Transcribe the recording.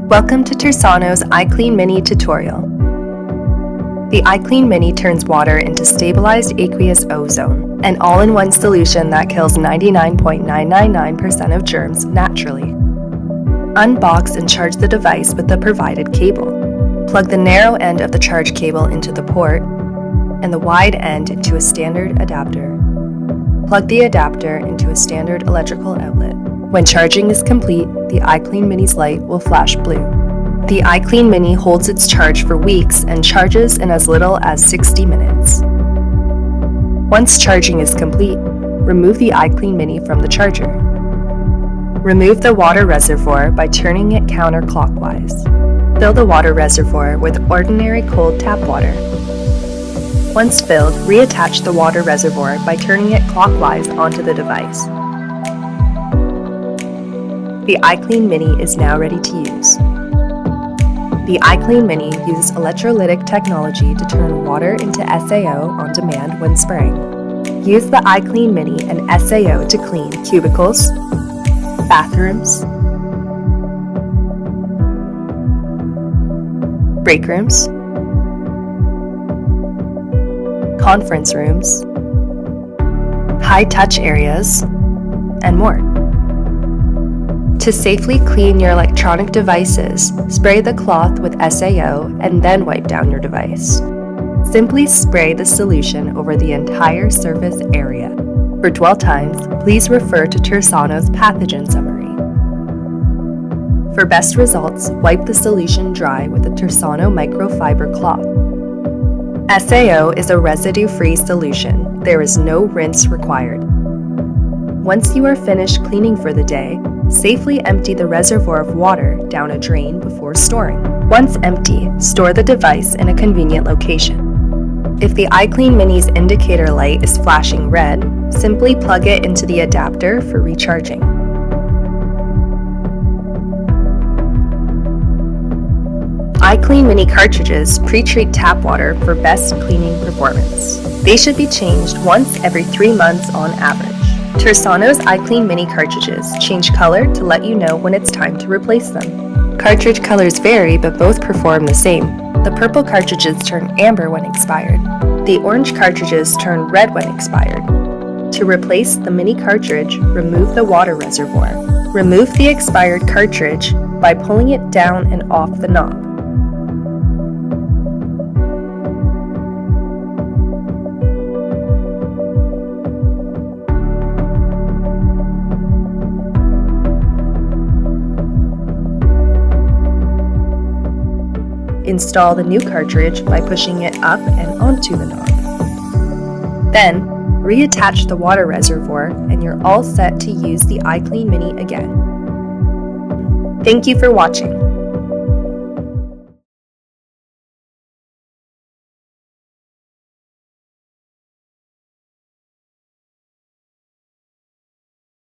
Welcome to Tersano's iClean Mini tutorial. The iClean Mini turns water into stabilized aqueous ozone, an all-in-one solution that kills 99.999% of germs naturally. Unbox and charge the device with the provided cable. Plug the narrow end of the charge cable into the port and the wide end into a standard adapter. Plug the adapter into a standard electrical outlet. When charging is complete, the iClean Mini's light will flash blue. The iClean Mini holds its charge for weeks and charges in as little as 60 minutes. Once charging is complete, remove the iClean Mini from the charger. Remove the water reservoir by turning it counterclockwise. Fill the water reservoir with ordinary cold tap water. Once filled, reattach the water reservoir by turning it clockwise onto the device. The iClean Mini is now ready to use. The iClean Mini uses electrolytic technology to turn water into SAO on demand when spraying. Use the iClean Mini and SAO to clean cubicles, bathrooms, break rooms, conference rooms, high-touch areas, and more. To safely clean your electronic devices, spray the cloth with SAO and then wipe down your device. Simply spray the solution over the entire surface area. For dwell times, please refer to Tersano's pathogen summary. For best results, wipe the solution dry with a Tersano microfiber cloth. SAO is a residue-free solution. There is no rinse required. Once you are finished cleaning for the day, safely empty the reservoir of water down a drain before storing. Once empty, store the device in a convenient location. If the iClean Mini's indicator light is flashing red, simply plug it into the adapter for recharging. iClean Mini cartridges pre-treat tap water for best cleaning performance. They should be changed once every 3 months on average. Tersano's iClean Mini cartridges change color to let you know when it's time to replace them. Cartridge colors vary, but both perform the same. The purple cartridges turn amber when expired. The orange cartridges turn red when expired. To replace the mini cartridge, remove the water reservoir. Remove the expired cartridge by pulling it down and off the knob. Install the new cartridge by pushing it up and onto the knob. Then, reattach the water reservoir and you're all set to use the iClean Mini again. Thank you for watching.